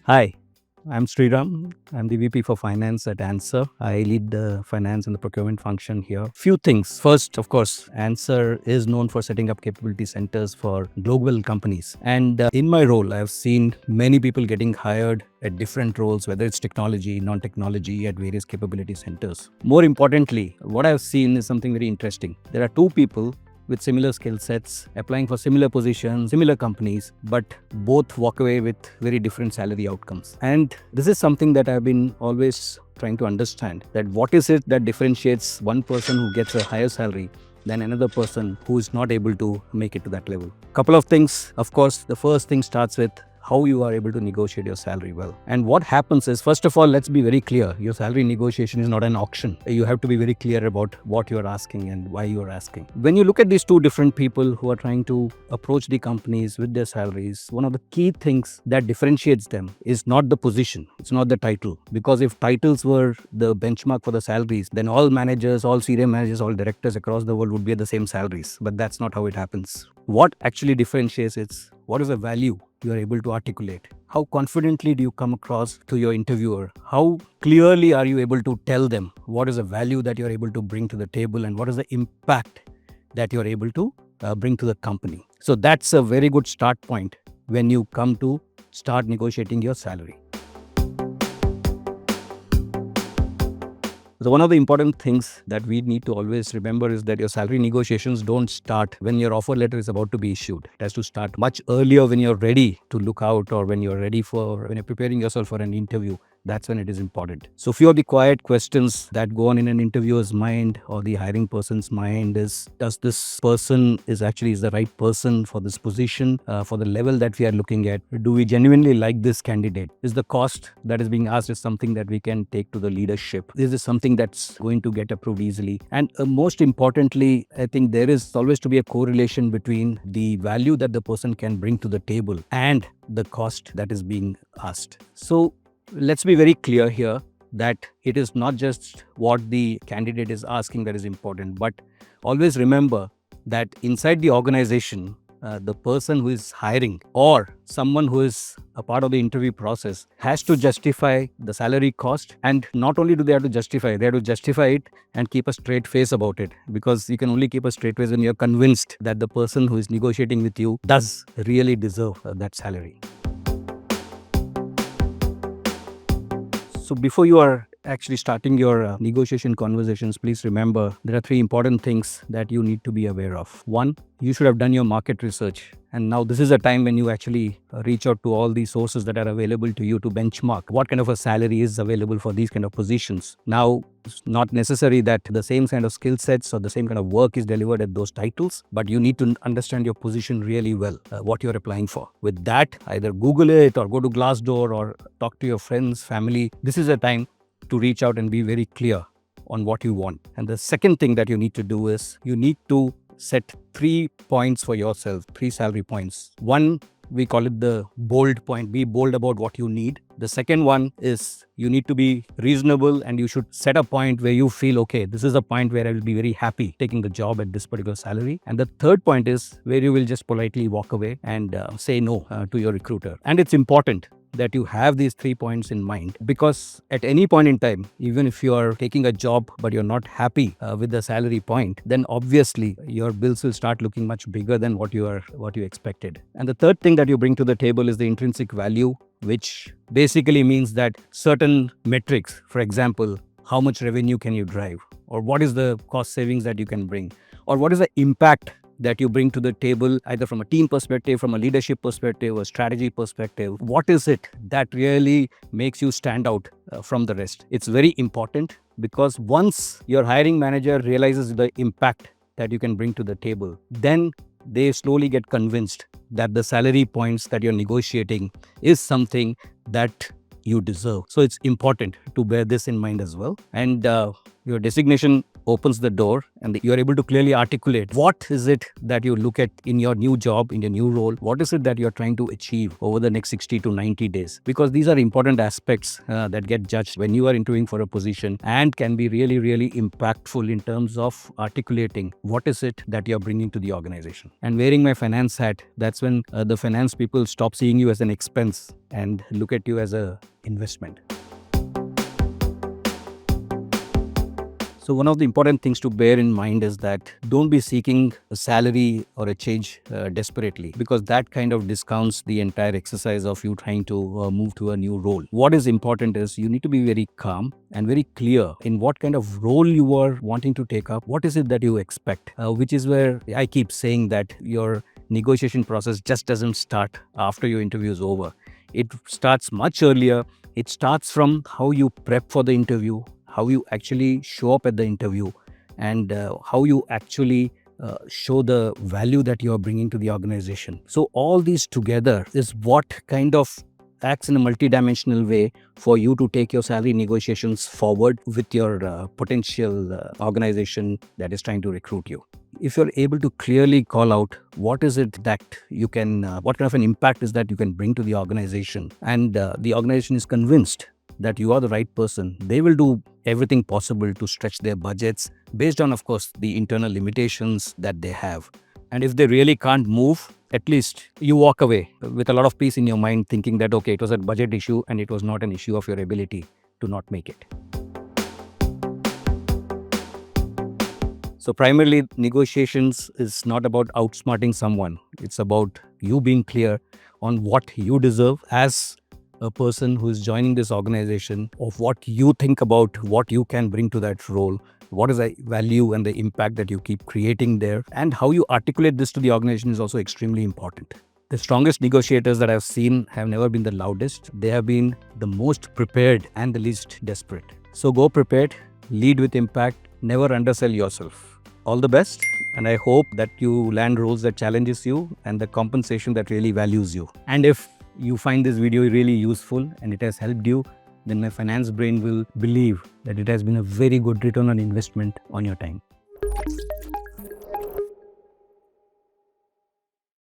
Hi, I'm Sriram. I'm the VP for Finance at ANSR. I lead the finance and the procurement function here. Few things. First, of course, ANSR is known for setting up capability centers for global companies. And in my role, I've seen many people getting hired at different roles, whether it's technology, non-technology, at various capability centers. More importantly, what I've seen is something very interesting. There are two people with similar skill sets, applying for similar positions, similar companies, but both walk away with very different salary outcomes. And this is something that I've been always trying to understand, that what is it that differentiates one person who gets a higher salary than another person who is not able to make it to that level. Couple of things. Of course, the first thing starts with how you are able to negotiate your salary well. And what happens is, first of all, let's be very clear. Your salary negotiation is not an auction. You have to be very clear about what you are asking and why you are asking. When you look at these two different people who are trying to approach the companies with their salaries, one of the key things that differentiates them is not the position. It's not the title. Because if titles were the benchmark for the salaries, then all managers, all senior managers, all directors across the world would be at the same salaries. But that's not how it happens. What actually differentiates is what is the value you are able to articulate? How confidently do you come across to your interviewer? How clearly are you able to tell them what is the value that you're able to bring to the table and what is the impact that you're able to bring to the company? So that's a very good start point when you come to start negotiating your salary. So one of the important things that we need to always remember is that your salary negotiations don't start when your offer letter is about to be issued. It has to start much earlier when you're ready to look out, or when you're preparing yourself for an interview. That's when it is important. So few of the quiet questions that go on in an interviewer's mind or the hiring person's mind is, does this person is the right person for this position, for the level that we are looking at? Do we genuinely like this candidate? Is the cost that is being asked is something that we can take to the leadership? Is this something that's going to get approved easily? And most importantly, I think there is always to be a correlation between the value that the person can bring to the table and the cost that is being asked. So let's be very clear here that it is not just what the candidate is asking that is important, but always remember that inside the organization, the person who is hiring or someone who is a part of the interview process has to justify the salary cost. And not only do they have to justify it and keep a straight face about it, because you can only keep a straight face when you're convinced that the person who is negotiating with you does really deserve that salary. So before you are actually starting your negotiation conversations, please remember there are three important things that you need to be aware of. One, you should have done your market research. And now this is a time when you actually reach out to all these sources that are available to you to benchmark what kind of a salary is available for these kind of positions. Now, it's not necessary that the same kind of skill sets or the same kind of work is delivered at those titles, but you need to understand your position really well, what you're applying for. With that, either Google it or go to Glassdoor or talk to your friends, family. This is a time to reach out and be very clear on what you want. And the second thing that you need to do is you need to set 3 points for yourself, 3 salary points. One, we call it the bold point. Be bold about what you need. The second one is you need to be reasonable, and you should set a point where you feel, okay, this is a point where I will be very happy taking the job at this particular salary. And the third point is where you will just politely walk away and say no to your recruiter. And it's important that you have these 3 points in mind, because at any point in time, even if you are taking a job but you're not happy with the salary point, then obviously your bills will start looking much bigger than what you expected. And the third thing that you bring to the table is the intrinsic value, which basically means that certain metrics, for example, how much revenue can you drive, or what is the cost savings that you can bring, or what is the impact that you bring to the table, either from a team perspective, from a leadership perspective, or strategy perspective. What is it that really makes you stand out from the rest? It's very important, because once your hiring manager realizes the impact that you can bring to the table, then they slowly get convinced that the salary points that you're negotiating is something that you deserve. So it's important to bear this in mind as well. And your designation opens the door, and you are able to clearly articulate what is it that you look at in your new job, in your new role, what is it that you're trying to achieve over the next 60 to 90 days. Because these are important aspects that get judged when you are interviewing for a position and can be really, really impactful in terms of articulating what is it that you're bringing to the organization. And wearing my finance hat, that's when the finance people stop seeing you as an expense and look at you as an investment. So one of the important things to bear in mind is that don't be seeking a salary or a change desperately, because that kind of discounts the entire exercise of you trying to move to a new role. What is important is you need to be very calm and very clear in what kind of role you are wanting to take up. What is it that you expect? Which is where I keep saying that your negotiation process just doesn't start after your interview is over. It starts much earlier. It starts from how you prep for the interview, how you actually show up at the interview, and how you actually show the value that you are bringing to the organization. So all these together is what kind of acts in a multidimensional way for you to take your salary negotiations forward with your potential organization that is trying to recruit you. If you're able to clearly call out what is it that you can, what kind of an impact is that you can bring to the organization, and the organization is convinced that you are the right person, they will do everything possible to stretch their budgets based on, of course, the internal limitations that they have. And if they really can't move, at least you walk away with a lot of peace in your mind, thinking that, okay, it was a budget issue and it was not an issue of your ability to not make it. So primarily, negotiations is not about outsmarting someone. It's about you being clear on what you deserve as a person who is joining this organization, of what you think about what you can bring to that role, what is the value and the impact that you keep creating there, and how you articulate this to the organization is also extremely important. The strongest negotiators that I've seen have never been the loudest. They have been the most prepared and the least desperate. So go prepared, lead with impact, never undersell yourself. All the best, and I hope that you land roles that challenges you and the compensation that really values you. And if you find this video really useful and it has helped you, then my finance brain will believe that it has been a very good return on investment on your time.